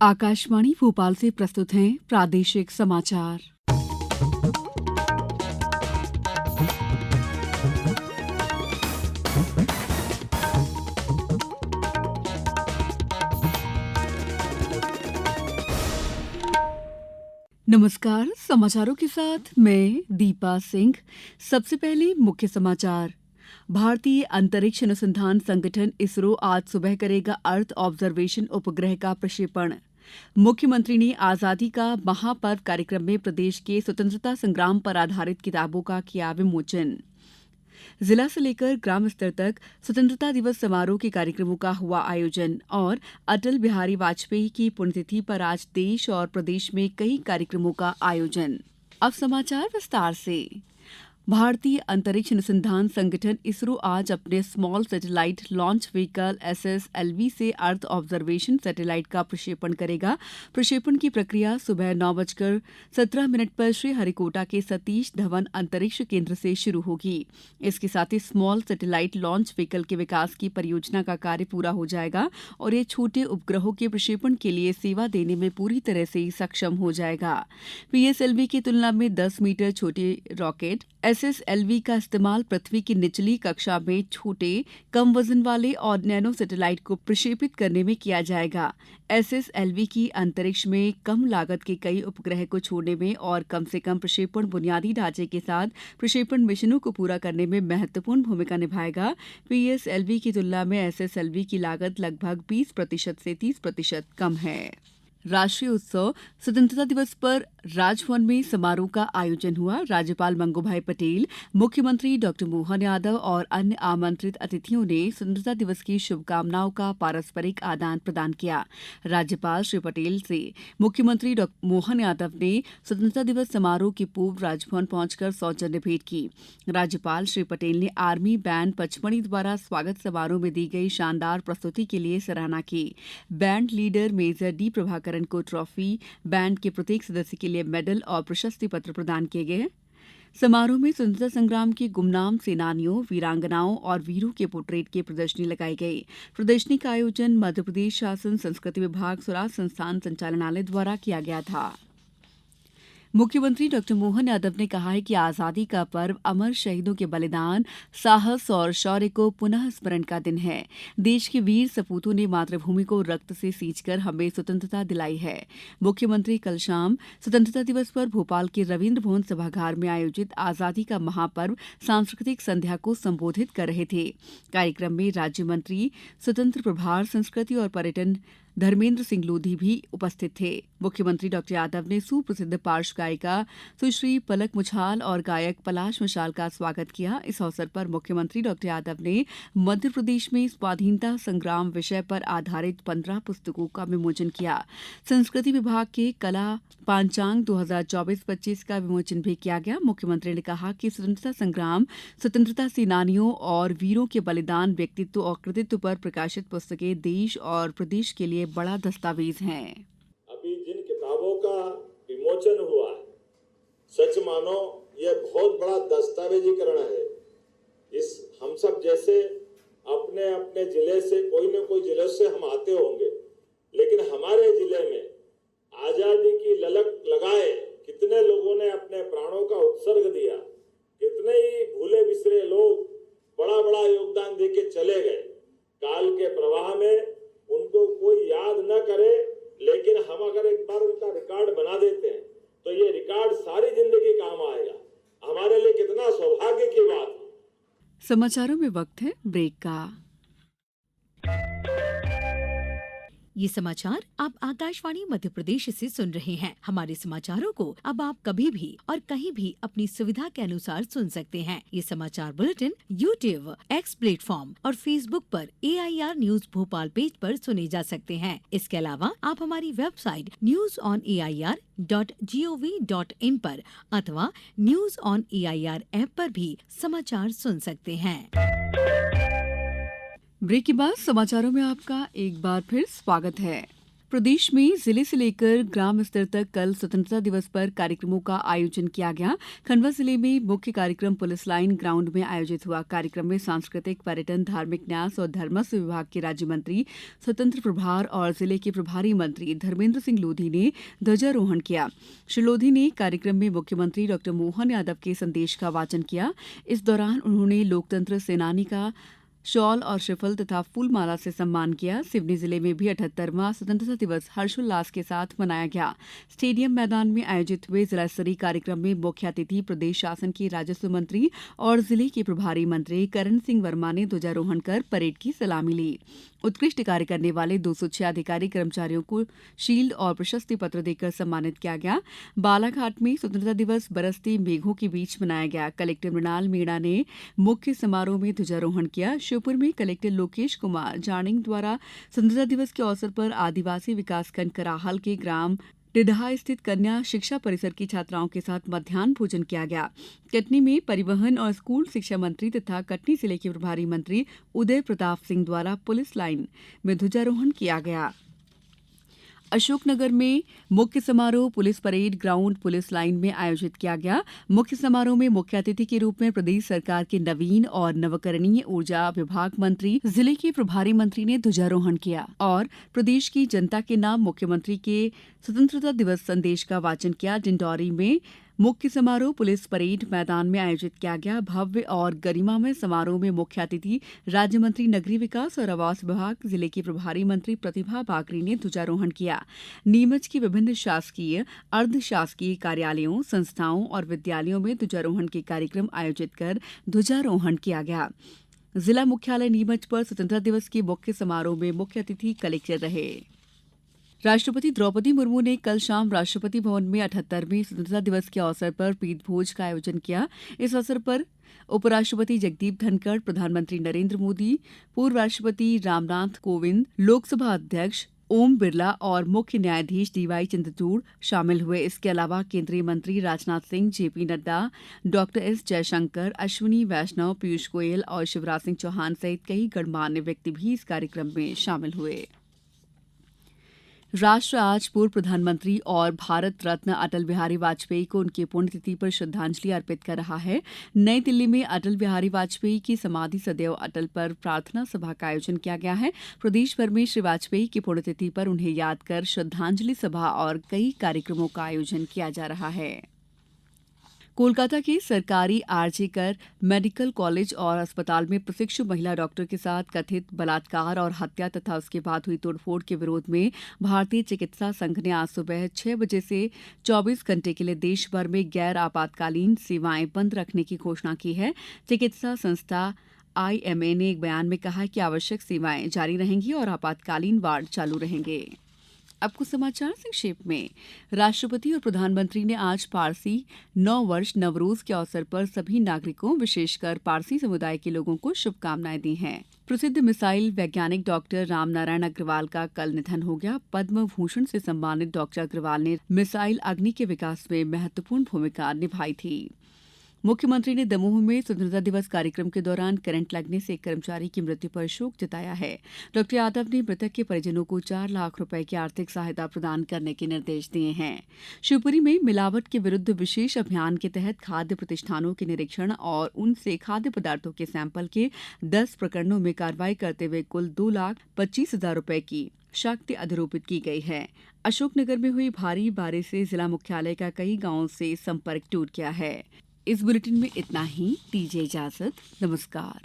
आकाशवाणी भोपाल से प्रस्तुत हैं प्रादेशिक समाचार। नमस्कार, समाचारों के साथ मैं दीपा सिंह। सबसे पहले मुख्य समाचार। भारतीय अंतरिक्ष अनुसंधान संगठन इसरो आज सुबह करेगा अर्थ ऑब्जर्वेशन उपग्रह का प्रक्षेपण। मुख्यमंत्री ने आजादी का महापर्व कार्यक्रम में प्रदेश के स्वतंत्रता संग्राम पर आधारित किताबों का किया विमोचन। जिला से लेकर ग्राम स्तर तक स्वतंत्रता दिवस समारोह के कार्यक्रमों का हुआ आयोजन। और अटल बिहारी वाजपेयी की पुण्यतिथि पर आज देश और प्रदेश में कई कार्यक्रमों का आयोजन। अब समाचार विस्तार से। भारतीय अंतरिक्ष अनुसंधान संगठन इसरो आज अपने small satellite launch vehicle SSLV से अर्थ ऑब्जर्वेशन सैटेलाइट का प्रक्षेपण करेगा। प्रक्षेपण की प्रक्रिया सुबह 9:17 पर श्रीहरिकोटा के सतीश धवन अंतरिक्ष केंद्र से शुरू होगी। इसके साथ ही स्मॉल सैटेलाइट लॉन्च व्हीकल के विकास की परियोजना का कार्य पूरा हो जाएगा और ये छोटे उपग्रहों के प्रक्षेपण के लिए सेवा देने में पूरी तरह से सक्षम हो जाएगा। PSLV की तुलना में 10 मीटर छोटे रॉकेट SSLV का इस्तेमाल पृथ्वी की निचली कक्षा में छोटे, कम वजन वाले और नैनो सैटेलाइट को प्रक्षेपित करने में किया जाएगा। SSLV की अंतरिक्ष में कम लागत के कई उपग्रह को छोड़ने में और कम से कम प्रक्षेपण बुनियादी ढांचे के साथ प्रक्षेपण मिशनों को पूरा करने में महत्वपूर्ण भूमिका निभाएगा। PSLV की तुलना में SSLV की लागत लगभग 20% से 30% कम है। राष्ट्रीय उत्सव स्वतंत्रता दिवस पर राजभवन में समारोह का आयोजन हुआ। राज्यपाल मंगूभाई पटेल, मुख्यमंत्री डॉक्टर मोहन यादव और अन्य आमंत्रित अतिथियों ने स्वतंत्रता दिवस की शुभकामनाओं का पारस्परिक आदान प्रदान किया। राज्यपाल श्री पटेल से मुख्यमंत्री डॉक्टर मोहन यादव ने स्वतंत्रता दिवस समारोह के पूर्व राजभवन पहुंचकर सौजन्य भेंट की। राज्यपाल श्री पटेल ने आर्मी बैंड पचमढ़ी द्वारा स्वागत समारोह में दी गई शानदार प्रस्तुति के लिए सराहना की। Band leader major D Prabhakar को ट्रॉफी, बैंड के प्रत्येक सदस्य के लिए मेडल और प्रशस्ति पत्र प्रदान किए गए। समारोह में स्वतंत्रता संग्राम के गुमनाम सेनानियों, वीरांगनाओं और वीरों के पोर्ट्रेट की प्रदर्शनी लगाई गई। प्रदर्शनी का आयोजन मध्य प्रदेश शासन संस्कृति विभाग स्वराज संस्थान संचालनालय द्वारा किया गया था। मुख्यमंत्री डॉक्टर मोहन यादव ने कहा है कि आजादी का पर्व अमर शहीदों के बलिदान, साहस और शौर्य को पुनः स्मरण का दिन है। देश के वीर सपूतों ने मातृभूमि को रक्त से सींचकर हमें स्वतंत्रता दिलाई है। मुख्यमंत्री कल शाम स्वतंत्रता दिवस पर भोपाल के रविन्द्र भवन सभागार में आयोजित आजादी का महापर्व सांस्कृतिक संध्या को संबोधित कर रहे थे। कार्यक्रम में राज्य मंत्री स्वतंत्र प्रभार, संस्कृति और पर्यटन धर्मेंद्र सिंह लोधी भी उपस्थित थे। मुख्यमंत्री डॉक्टर यादव ने सुप्रसिद्ध पार्श्व गायिका सुश्री पलक मुछाल और गायक पलाश मशाल का स्वागत किया। इस अवसर पर मुख्यमंत्री डॉक्टर यादव ने मध्य प्रदेश में स्वाधीनता संग्राम विषय पर आधारित 15 पुस्तकों का विमोचन किया। संस्कृति विभाग के कला पांचांग 2024-25 का विमोचन भी किया गया। मुख्यमंत्री ने कहा कि स्वतंत्रता संग्राम, स्वतंत्रता सेनानियों और वीरों के बलिदान, व्यक्तित्व और कृतित्व पर प्रकाशित पुस्तकें देश और प्रदेश के लिए बड़ा दस्तावेज हैं। अभी जिन किताबों का विमोचन हुआ, सच मानो यह बहुत बड़ा दस्तावेजीकरण है। इस हम सब जैसे अपने अपने जिले से, कोई न कोई जिले से हम आते होंगे, लेकिन हमारे जिले में आजादी की ललक लगाए कितने लोगों ने अपने प्राणों का उत्सर्ग दिया। कितने ही भूले बिसरे लोग बड़ा बड़ा योगदान देके चले गए। काल के प्रवाह में उनको कोई याद न करे, लेकिन हम अगर एक बार उनका रिकॉर्ड बना देते हैं तो ये रिकॉर्ड सारी जिंदगी काम आएगा। हमारे लिए कितना सौभाग्य की बात है। समाचारों में वक्त है ब्रेक का। ये समाचार आप आकाशवाणी मध्य प्रदेश से सुन रहे हैं। हमारे समाचारों को अब आप कभी भी और कहीं भी अपनी सुविधा के अनुसार सुन सकते हैं। ये समाचार बुलेटिन YouTube, X प्लेटफॉर्म और Facebook पर AIR न्यूज भोपाल पेज पर सुने जा सकते हैं। इसके अलावा आप हमारी वेबसाइट newsonair.gov.in पर अथवा न्यूज ऑन AIR ऐप पर भी समाचार सुन सकते हैं। ब्रेक के बाद समाचारों में आपका एक बार फिर स्वागत है। प्रदेश में जिले से लेकर ग्राम स्तर तक कल स्वतंत्रता दिवस पर कार्यक्रमों का आयोजन किया गया। खंडवा जिले में मुख्य कार्यक्रम पुलिस लाइन ग्राउंड में आयोजित हुआ। कार्यक्रम में सांस्कृतिक, पर्यटन, धार्मिक न्यास और धर्मस्व विभाग के राज्य मंत्री, स्वतंत्र प्रभार और जिले के प्रभारी मंत्री धर्मेंद्र सिंह लोधी ने ध्वजारोहण किया। श्री लोधी ने कार्यक्रम में मुख्यमंत्री डॉ मोहन यादव के संदेश का वाचन किया। इस दौरान उन्होंने लोकतंत्र सेनानी का शॉल और श्रीफल तथा फूल माला से सम्मान किया। सिवनी जिले में भी 78वां स्वतंत्रता दिवस हर्षोल्लास के साथ मनाया गया। स्टेडियम मैदान में आयोजित हुए जिला स्तरीय कार्यक्रम में मुख्य अतिथि प्रदेश शासन के राजस्व मंत्री और जिले के प्रभारी मंत्री करण सिंह वर्मा ने ध्वजारोहण कर परेड की सलामी ली। उत्कृष्ट कार्य करने वाले 206 अधिकारी कर्मचारियों को शील्ड और प्रशस्ति पत्र देकर सम्मानित किया गया। बालाघाट में स्वतंत्रता दिवस बरसते मेघों के बीच मनाया गया। कलेक्टर मृणाल मीणा ने मुख्य समारोह में ध्वजारोहण किया। श्योपुर में कलेक्टर लोकेश कुमार जानिंग द्वारा स्वतंत्रता दिवस के अवसर पर आदिवासी विकासखंड कराहल के ग्राम डिडहा स्थित कन्या शिक्षा परिसर की छात्राओं के साथ मध्याह्न भोजन किया गया। कटनी में परिवहन और स्कूल शिक्षा मंत्री तथा कटनी जिले के प्रभारी मंत्री उदय प्रताप सिंह द्वारा पुलिस लाइन में ध्वजारोहण किया गया। अशोकनगर में मुख्य समारोह police parade ground police line में आयोजित किया गया। मुख्य समारोह में मुख्य अतिथि के रूप में प्रदेश सरकार के नवीन और नवकरणीय ऊर्जा विभाग मंत्री, जिले के प्रभारी मंत्री ने ध्वजारोहण किया और प्रदेश की जनता के नाम मुख्यमंत्री के स्वतंत्रता दिवस संदेश का वाचन किया। डिंडौरी में मुख्य समारोह पुलिस परेड मैदान में आयोजित किया गया। भव्य और गरिमामय समारोह में मुख्य अतिथि राज्य मंत्री नगरीय विकास और आवास विभाग, जिले की प्रभारी मंत्री प्रतिभा बाकरी ने ध्वजारोहण किया। नीमच के विभिन्न शासकीय, अर्ध शासकीय कार्यालयों, संस्थाओं और विद्यालयों में ध्वजारोहण के कार्यक्रम आयोजित कर ध्वजारोहण किया गया। जिला मुख्यालय नीमच पर स्वतंत्रता दिवस के मुख्य समारोह में मुख्य अतिथि कलेक्टर रहे। राष्ट्रपति द्रौपदी मुर्मू ने कल शाम राष्ट्रपति भवन में 78वें स्वतंत्रता दिवस के अवसर पर प्रीत भोज का आयोजन किया। इस अवसर पर उपराष्ट्रपति जगदीप धनखड़, प्रधानमंत्री नरेंद्र मोदी, पूर्व राष्ट्रपति रामनाथ कोविंद, लोकसभा अध्यक्ष ओम बिरला और मुख्य न्यायाधीश डीवाई चंद्रचूड़ शामिल हुए। इसके अलावा केंद्रीय मंत्री राजनाथ सिंह, जेपी नड्डा, डॉक्टर एस जयशंकर, अश्विनी वैष्णव, पीयूष गोयल और शिवराज सिंह चौहान सहित कई गणमान्य व्यक्ति भी इस कार्यक्रम में शामिल हुए। राष्ट्र आज पूर्व प्रधानमंत्री और भारत रत्न अटल बिहारी वाजपेयी को उनकी पुण्यतिथि पर श्रद्धांजलि अर्पित कर रहा है। नई दिल्ली में अटल बिहारी वाजपेयी की समाधि सदैव अटल पर प्रार्थना सभा का आयोजन किया गया है। प्रदेश भर में श्री वाजपेयी की पुण्यतिथि पर उन्हें याद कर श्रद्धांजलि सभा और कई कार्यक्रमों का आयोजन किया जा रहा है। कोलकाता के सरकारी आरजी कर मेडिकल कॉलेज और अस्पताल में प्रशिक्षु महिला डॉक्टर के साथ कथित बलात्कार और हत्या तथा उसके बाद हुई तोड़फोड़ के विरोध में भारतीय चिकित्सा संघ ने आज सुबह 6 बजे से 24 घंटे के लिए देश भर में गैर आपातकालीन सेवाएं बंद रखने की घोषणा की है। चिकित्सा संस्था IMA ने एक बयान में कहा कि आवश्यक सेवाएं जारी रहेंगी और आपातकालीन वार्ड चालू रहेंगे। अब कुछ समाचार संक्षेप में। राष्ट्रपति और प्रधानमंत्री ने आज पारसी नव वर्ष नवरोज के अवसर पर सभी नागरिकों, विशेषकर पारसी समुदाय के लोगों को शुभकामनाएं दी हैं। प्रसिद्ध मिसाइल वैज्ञानिक डॉक्टर रामनारायण अग्रवाल का कल निधन हो गया। पद्म भूषण से सम्मानित डॉक्टर अग्रवाल ने मिसाइल अग्नि के विकास में महत्वपूर्ण भूमिका निभाई थी। मुख्यमंत्री ने दमोह में स्वतंत्रता दिवस कार्यक्रम के दौरान करंट लगने से एक कर्मचारी की मृत्यु पर शोक जताया है। डॉक्टर यादव ने मृतक के परिजनों को 4 लाख रुपए की आर्थिक सहायता प्रदान करने के निर्देश दिए हैं। शिवपुरी में मिलावट के विरुद्ध विशेष अभियान के तहत खाद्य प्रतिष्ठानों के निरीक्षण और उनसे खाद्य पदार्थों के सैंपल के 10 प्रकरणों में कार्रवाई करते हुए कुल 2,25,000 रुपए की शक्ति अधिरोपित की गई है। अशोकनगर में हुई भारी बारिश से जिला मुख्यालय का कई गांवों से संपर्क टूट गया है। इस बुलेटिन में इतना ही। दीजिए इजाजत। नमस्कार।